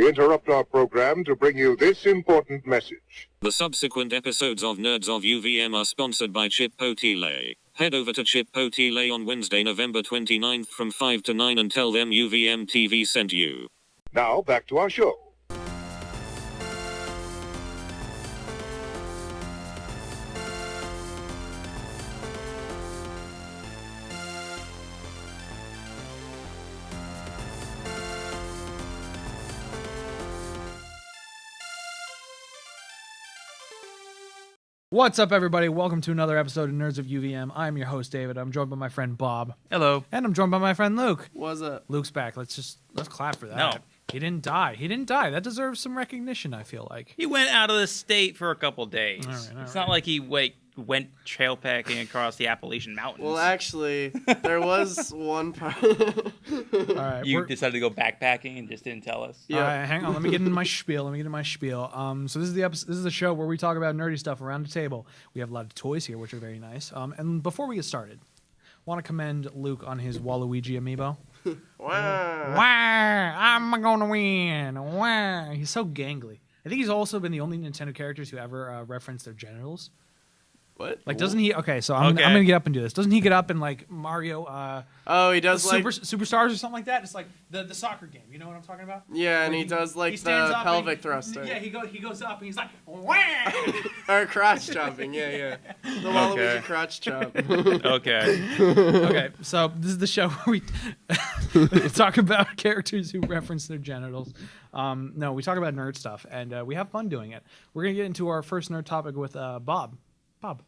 we interrupt our program to bring you this important message. The subsequent episodes of Nerds of UVM are sponsored by Chipotle. Head over to Chipotle on Wednesday, November 29th from 5 to 9 and tell them UVMtv sent you. Now, back to our show. What's up, everybody? Welcome to another episode of Nerds of UVM. I'm your host, David. I'm joined by my friend Bob. Hello. And I'm joined by my friend Luke. What's up? Luke's back. Let's clap for that. No. He didn't die. That deserves some recognition, I feel like. He went out of the state for a couple days. All It's right. not like he went trail packing across the Appalachian Mountains. Well, actually, there was one part. All right. You decided to go backpacking and just didn't tell us. All right, hang on. Let me get into my spiel. So this is the episode. This is the show where we talk about nerdy stuff around the table. We have a lot of toys here, which are very nice. And before we get started, I want to commend Luke on his Waluigi amiibo. Wow. Wah! I'm gonna win. Wah! He's so gangly. I think he's also been the only Nintendo characters who ever reference their genitals. What? Like, doesn't he? Okay, so I'm gonna get up and do this. Doesn't he get up in like Mario? Oh, he does like Superstars or something like that. It's like the soccer game. You know what I'm talking about? yeah, and Where he does like stands the up pelvic and thruster. Yeah, he goes up and he's like, wah! Or crotch chopping. Yeah. The Waluigi crotch chop. Okay. Okay, so this is the show where we talk about characters who reference their genitals. No, we talk about nerd stuff, and we have fun doing it. We're gonna get into our first nerd topic with Bob. Bob,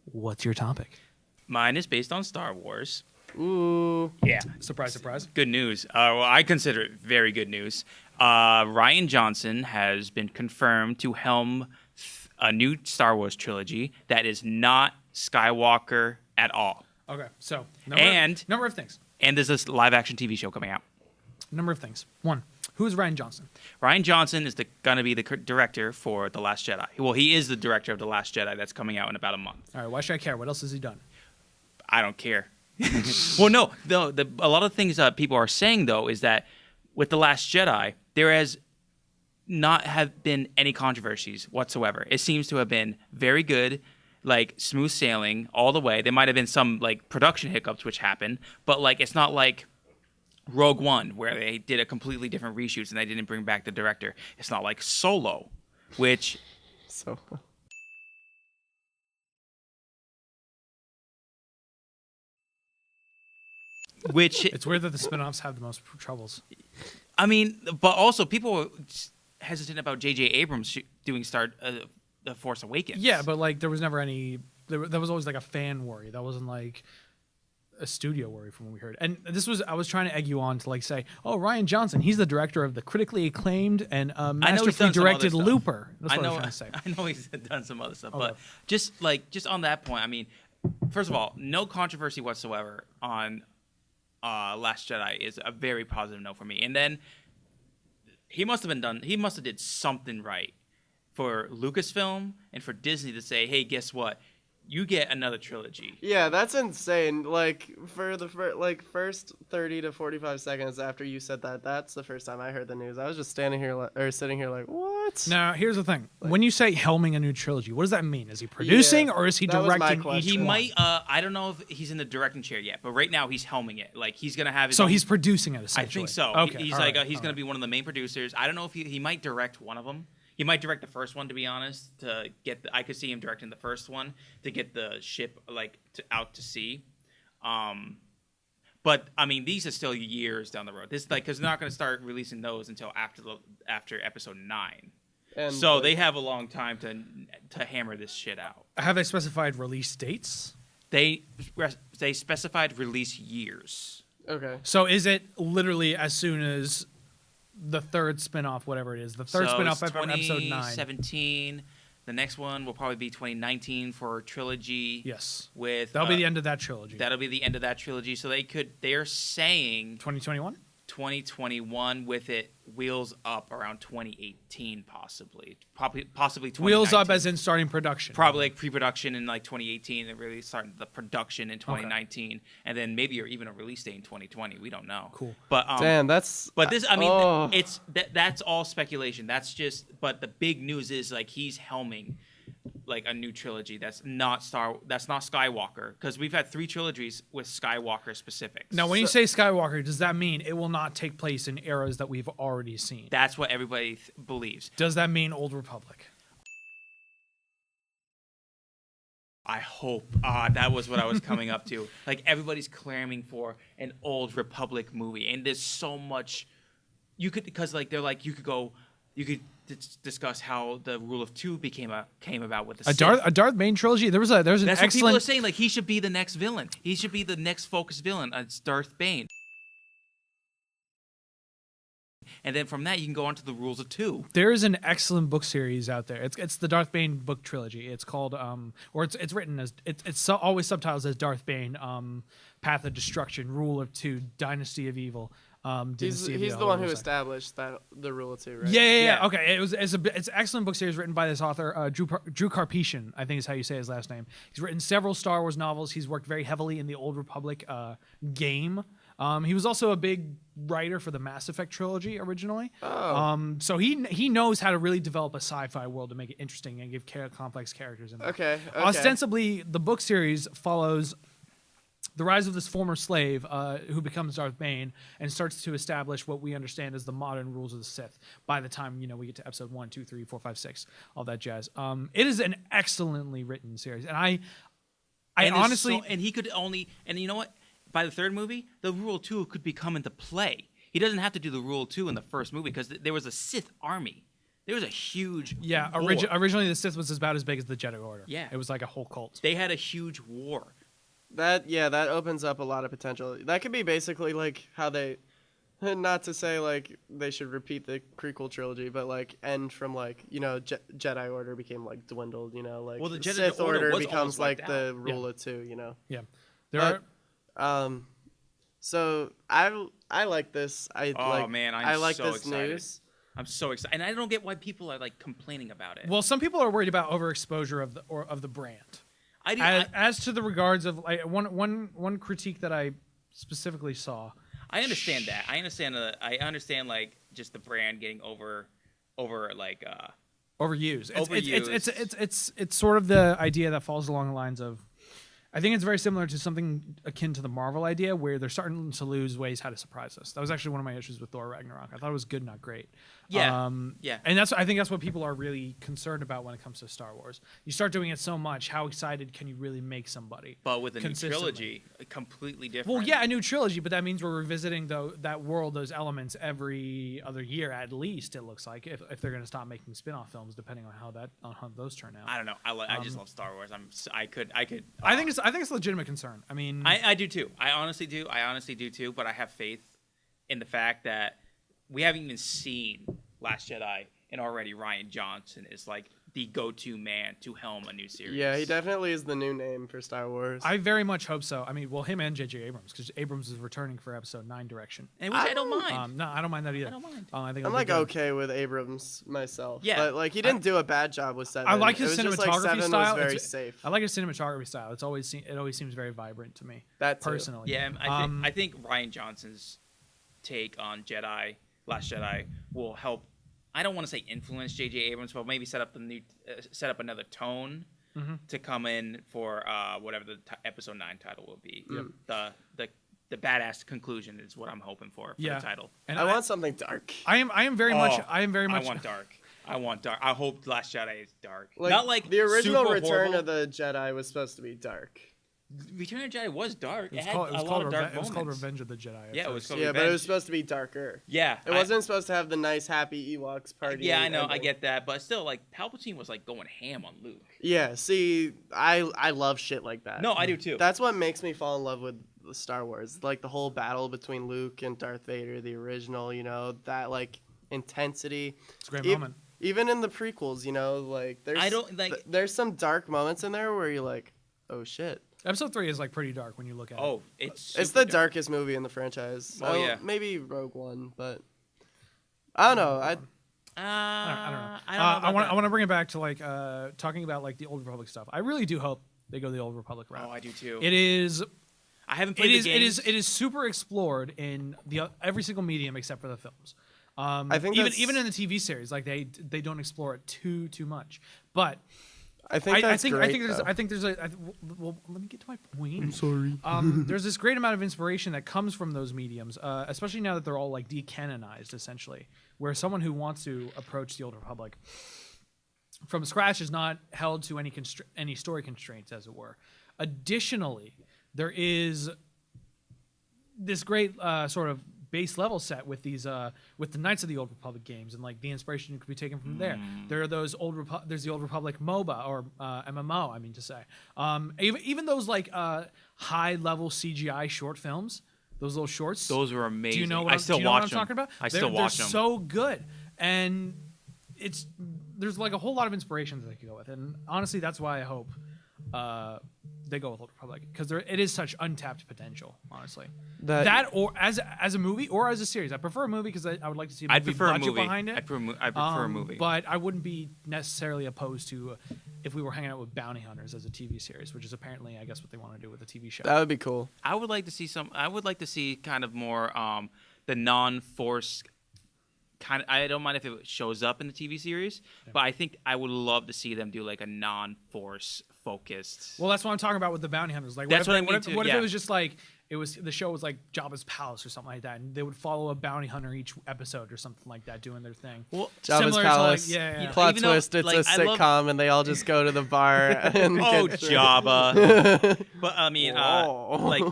what's your topic? Mine is based on Star Wars. Ooh. Yeah. Surprise, surprise. Good news. Well, I consider it very good news. Rian Johnson has been confirmed to helm a new Star Wars trilogy that is not Skywalker at all. Okay, so number of things. And there's this live-action TV show coming out. Number of things. One, who is Rian Johnson? Rian Johnson is going to be the director for The Last Jedi. Well, he is the director of The Last Jedi that's coming out in about a month. All right, why should I care? What else has he done? I don't care. Well, no. A lot of things that people are saying, though, is that with The Last Jedi, there has not have been any controversies whatsoever. It seems to have been very good, like smooth sailing all the way. There might have been some like production hiccups which happened, but like it's not like Rogue One where they did a completely different reshoots and they didn't bring back the director. It's not like Solo, which So. It's weird that the spin-offs have the most troubles. I mean, but also people were hesitant about J.J. Abrams doing The Force Awakens. Yeah, but like there was never any. There was always like a fan worry. That wasn't like a studio worry from what we heard. And I was trying to egg you on to like say, oh, Rian Johnson, he's the director of the critically acclaimed and masterfully directed Looper. That's what I was trying to say. I know he's done some other stuff, Okay. but just on that point, I mean, first of all, no controversy whatsoever on Last Jedi is a very positive note for me. And then he must have did something right for Lucasfilm and for Disney to say, hey, guess what? You get another trilogy. Yeah, that's insane. Like for the first 30 to 45 seconds after you said that, that's the first time I heard the news. I was just sitting here like, what? Now, here's the thing. When you say helming a new trilogy, what does that mean? Is he producing or is he that was my directing question. each He one? might. I don't know if he's in the directing chair yet, but right now he's helming it. Like he's gonna have his. So own, he's producing it, I essentially. think so. Okay. He's all like right, he's all gonna right. be one of the main producers. I don't know if he might direct one of them. He might direct the first one, to be honest. I could see him directing the first one to get the ship out to sea. But I mean, these are still years down the road. This because they're not going to start releasing those until after episode 9. And So they have a long time to hammer this shit out. Have they specified release dates? They specified release years. Okay. So is it literally as soon as the third spin-off, whatever it is, the third spin-off it's after episode 9? 2017. The next one will probably be 2019 for a trilogy. Yes. With That'll be the end of that trilogy. That'll be the end of that trilogy. So they're saying 2021? 2021 with it wheels up around 2018 possibly 2019. Wheels up as in starting production. Probably like pre-production in like 2018 and really starting the production in 2019 and then maybe or even a release date in 2020. We don't know. Cool. But Damn, that's. but this I mean Oh. it's that's all speculation. That's just but the big news is like he's helming like a new trilogy that's not Skywalker because we've had 3 trilogies with Skywalker specifics. Now, when you say Skywalker, does that mean it will not take place in eras that we've already seen? That's what everybody believes. Does that mean Old Republic? I hope. That was what I was coming up to. Like everybody's clamoring for an Old Republic movie, and there's so much you could because like they're like you could discuss how the Rule of Two came about with the Sith. A Darth Bane trilogy. There's an That's what people are excellent. saying. Like he should be the next villain. He should be the next focused villain. It's Darth Bane. And then from that you can go on to the Rules of Two. There is an excellent book series out there. It's the Darth Bane book trilogy. It's called or it's written as always subtitles as Darth Bane, Path of Destruction, Rule of Two, Dynasty of Evil. He's the one who established that the Rule of Two, right? Yeah. Okay, it's an excellent book series written by this author, Drew Karpyshyn, I think is how you say his last name. He's written several Star Wars novels. He's worked very heavily in the Old Republic game. He was also a big writer for the Mass Effect trilogy originally. Oh. So he knows how to really develop a sci-fi world to make it interesting and give complex characters in there. Okay. Ostensibly, the book series follows the rise of this former slave who becomes Darth Bane and starts to establish what we understand as the modern rules of the Sith by the time we get to episode 1, 2, 3, 4, 5, 6, all that jazz. It is an excellently written series, and I honestly and he could only and you know what? By the third movie, the Rule 2 could be come into play. He doesn't have to do the Rule 2 in the first movie because there was a Sith army. There was a huge war. Originally the Sith was about as big as the Jedi Order. Yeah. It was like a whole cult. They had a huge war. That opens up a lot of potential. That could be basically like how they, not to say like they should repeat the prequel trilogy, but like end from like Jedi Order became like dwindled. Like Well, the Jedi Sith Order Order was becomes almost like wiped the out. Rule of Two. Yeah. So I like this. Man, I like so this excited. news. I'm so excited, and I don't get why people are like complaining about it. Well, some people are worried about overexposure of the brand. As to the regards of like one critique that I specifically saw. I understand that. I understand like just the brand getting over like Overused. Overused. It's sort of the idea that falls along the lines of. I think it's very similar to something akin to the Marvel idea, where they're starting to lose ways how to surprise us. That was actually one of my issues with Thor Ragnarok. I thought it was good, not great. Yeah. And I think that's what people are really concerned about when it comes to Star Wars. You start doing it so much, how excited can you really make somebody? But with a new consistently? trilogy, completely different. Well, yeah, a new trilogy, but that means we're revisiting that world, those elements every other year at least. It looks like if they're going to stop making spin-off films, depending on how those turn out. I don't know. I just love Star Wars. I think it's a legitimate concern. I mean, I do too. I honestly do too. But I have faith in the fact that we haven't even seen Last Jedi, and already Rian Johnson is like the go-to man to helm a new series. Yeah, he definitely is the new name for Star Wars. I very much hope so. I mean, well, him and J.J. Abrams, because Abrams is returning for Episode 9 direction. And which I don't mind. No, I don't mind that either. I don't mind. I think I'm it'll be like good. okay with Abrams myself. Yeah. But like he didn't do a bad job with 7. I like his It was just, like, cinematography 7 style. was very safe. I like his cinematography style. It always seems very vibrant to me. That too. Personally. Yeah, I think Rian Johnson's take on Last Jedi will help. I don't want to say influence J.J. Abrams, but maybe set up another tone to come in for whatever the Episode 9 title will be. The badass conclusion is what I'm hoping for the title. And I want something dark. I am very much. I want dark. I hope Last Jedi is dark. Not like the original super Return horrible. of the Jedi was supposed to be dark. Return of the Jedi was dark. It, It was called moments. Revenge of the Jedi. Yeah, it was called Yeah, Revenge. but it was supposed to be darker. Yeah, It wasn't supposed to have the nice happy Ewoks party. Yeah, I know, I ending. get that, but still, like Palpatine was like going ham on Luke. Yeah, see, I love shit like that. No, I do too. That's what makes me fall in love with Star Wars. Like the whole battle between Luke and Darth Vader, the original, that like intensity. It's a great moment. Even in the prequels, like there's I don't like. there's some dark moments in there where you're like, oh shit. Episode 3 is like pretty dark when you look at it. Oh, it's It's the darkest movie in the franchise. Oh, yeah. Maybe Rogue One, but I don't know. I don't know. I I want to bring it back to like talking about like the Old Republic stuff. I really do hope they go the Old Republic route. Oh, I do too. It is. I haven't played the games. It is super explored in the every single medium except for the films. I think even in the TV series, like they don't explore it too much. But I think that's great, I think there's well, let me get to my point. I'm sorry. There's this great amount of inspiration that comes from those mediums, especially now that they're all like decanonized, essentially, where someone who wants to approach the Old Republic from scratch is not held to any story constraints, as it were. Additionally, there is this great sort of base level set with these with the Knights of the Old Republic games, and like the inspiration could be taken from there. There are those there's the Old Republic MOBA or MMO, I mean to say. Even those like high level CGI short films, those little shorts. Those were amazing. Do you know what I still do you know watch what I'm them. talking about? I still watch they're them. so good, and there's like a whole lot of inspiration that they could go with, and honestly, that's why I hope they go with Old Republic, because it is such untapped potential. Honestly, that or as a movie or as a series. I prefer a movie because I would like to see a movie budget behind it. I prefer a movie. But I wouldn't be necessarily opposed to if we were hanging out with bounty hunters as a TV series, which is apparently, I guess, what they want to do with a TV show. That would be cool. I would like to see kind of more the non-force kind of. I don't mind if it shows up in the TV series, but I think I would love to see them do like a non-force focused. Well, that's what I'm talking about with the bounty hunters. Like, That's what what I mean if, too, what if yeah. it was just like the show was like Jabba's palace or something like that, and they would follow a bounty hunter each episode or something like that, doing their thing. Well, Jabba's Similar to, Palace. like, yeah. Plot Even though, twist. It's like, a I love- sitcom, and they all just go to the bar. And oh, get Jabba. But I mean, Whoa. like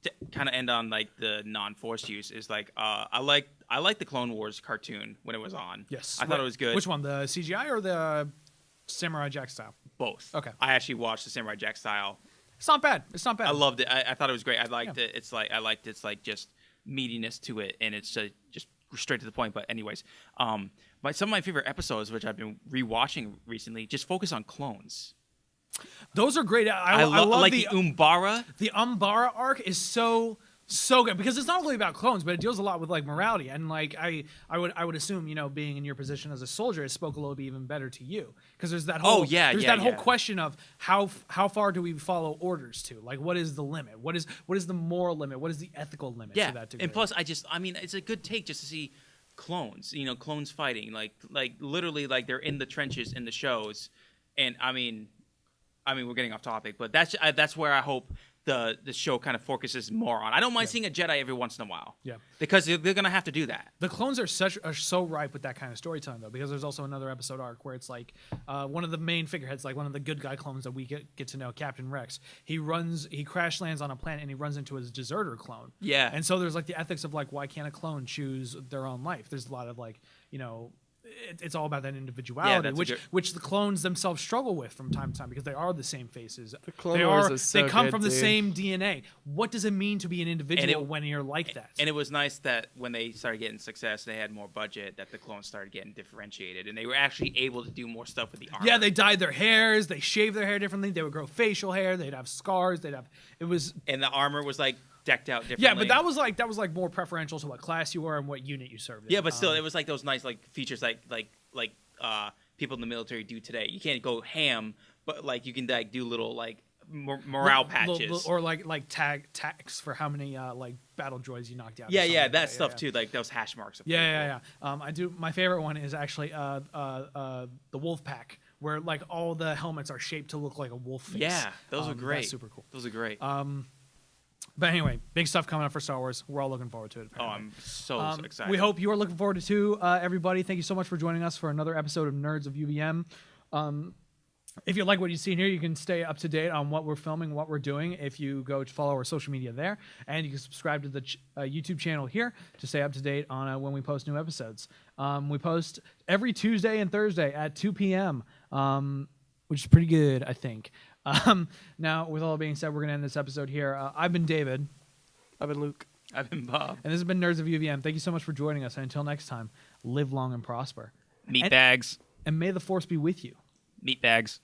to kind of end on like the non-force use is like I like the Clone Wars cartoon when it was on. Yes, I thought it was good. Which one, the CGI or the Samurai Jack style? Both. Okay. I actually watched the Samurai Jack style. It's not bad. It's not bad. I loved it. I thought it was great. I liked it. It's like I liked its like just meatiness to it, and it's just straight to the point. But anyways, some of my favorite episodes, which I've been rewatching recently, just focus on clones. Those are great. I love love the Umbara. The Umbara arc is so good because it's not only about clones, but it deals a lot with like morality, and like I would assume, you know, being in your position as a soldier, it spoke a little bit even better to you, because there's that whole whole question of how far do we follow orders to, like what is the limit, what is the moral limit, what is the ethical limit to that degree. And plus I mean it's a good take just to see clones, you know, clones fighting like literally like they're in the trenches in the shows, and I mean we're getting off topic, but that's where I hope the show kind of focuses more on. I don't mind seeing a Jedi every once in a while. Yeah. Because they're going to have to do that. The clones are so ripe with that kind of storytelling, though, because there's also another episode arc where it's like one of the main figureheads, like one of the good guy clones that we get to know, Captain Rex. He crash lands on a planet and he runs into his deserter clone. Yeah. And so there's like the ethics of like, why can't a clone choose their own life? There's a lot of like, you know, it's all about that individuality, which the clones themselves struggle with from time to time, because they are the same faces. The Clone Wars is so they come good, from the dude. same DNA. What does it mean to be an individual when you're like that? And it was nice that when they started getting success, they had more budget, that the clones started getting differentiated, and they were actually able to do more stuff with the armor. Yeah, they dyed their hairs, they shaved their hair differently, they would grow facial hair, they'd have scars, and the armor was like decked out differently. Yeah, but that was like more preferential to what class you were and what unit you served in. Yeah, but still, it was like those nice like features like people in the military do today. You can't go ham, but like you can like do little like morale patches or like tags for how many like battle droids you knocked out. Yeah, that stuff too, like those hash marks. Yeah. I do. My favorite one is actually the wolf pack, where like all the helmets are shaped to look like a wolf face. Yeah, those are great. That's super cool. Those are great. But anyway, big stuff coming up for Star Wars. We're all looking forward to it. Apparently. Oh, I'm so excited. We hope you are looking forward to it too, everybody. Thank you so much for joining us for another episode of Nerds of UVM. If you like what you've seen here, you can stay up to date on what we're filming, what we're doing, if you go to follow our social media there. And you can subscribe to the YouTube channel here to stay up to date on when we post new episodes. We post every Tuesday and Thursday at 2 p.m., which is pretty good, I think. Now, with all being said, we're going to end this episode here. I've been David. I've been Luke. I've been Bob. And this has been Nerds of UVM. Thank you so much for joining us. And until next time, live long and prosper. Meat bags. And may the Force be with you. Meat bags.